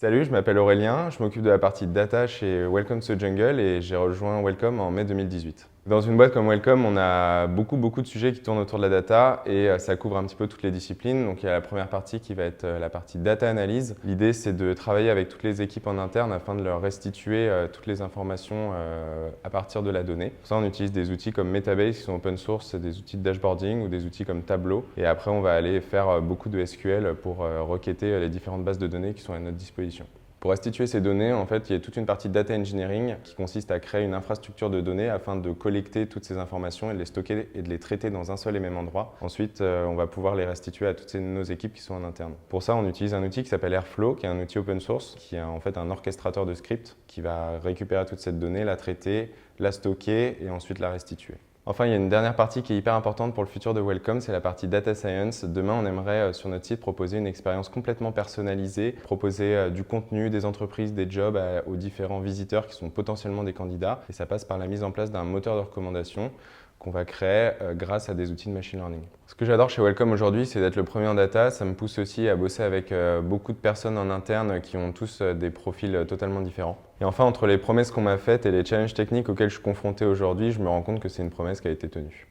Salut, je m'appelle Aurélien, je m'occupe de la partie data chez Welcome to the Jungle et j'ai rejoint Welcome en mai 2018. Dans une boîte comme Welcome, on a beaucoup de sujets qui tournent autour de la data et ça couvre un petit peu toutes les disciplines. Donc il y a la première partie qui va être la partie data analyse. L'idée c'est de travailler avec toutes les équipes en interne afin de leur restituer toutes les informations à partir de la donnée. Pour ça on utilise des outils comme Metabase qui sont open source, c'est des outils de dashboarding ou des outils comme Tableau. Et après on va aller faire beaucoup de SQL pour requêter les différentes bases de données qui sont à notre disposition. Pour restituer ces données, en fait, il y a toute une partie de data engineering qui consiste à créer une infrastructure de données afin de collecter toutes ces informations et de les stocker et de les traiter dans un seul et même endroit. Ensuite, on va pouvoir les restituer à toutes nos équipes qui sont en interne. Pour ça, on utilise un outil qui s'appelle Airflow, qui est un outil open source, qui est en fait un orchestrateur de script qui va récupérer toute cette donnée, la traiter, la stocker et ensuite la restituer. Enfin, il y a une dernière partie qui est hyper importante pour le futur de Welcome, c'est la partie Data Science. Demain, on aimerait sur notre site proposer une expérience complètement personnalisée, proposer du contenu, des entreprises, des jobs aux différents visiteurs qui sont potentiellement des candidats. Et ça passe par la mise en place d'un moteur de recommandation qu'on va créer grâce à des outils de machine learning. Ce que j'adore chez Welcome aujourd'hui, c'est d'être le premier en data. Ça me pousse aussi à bosser avec beaucoup de personnes en interne qui ont tous des profils totalement différents. Et enfin, entre les promesses qu'on m'a faites et les challenges techniques auxquels je suis confronté aujourd'hui, je me rends compte que c'est une promesse qui a été tenue.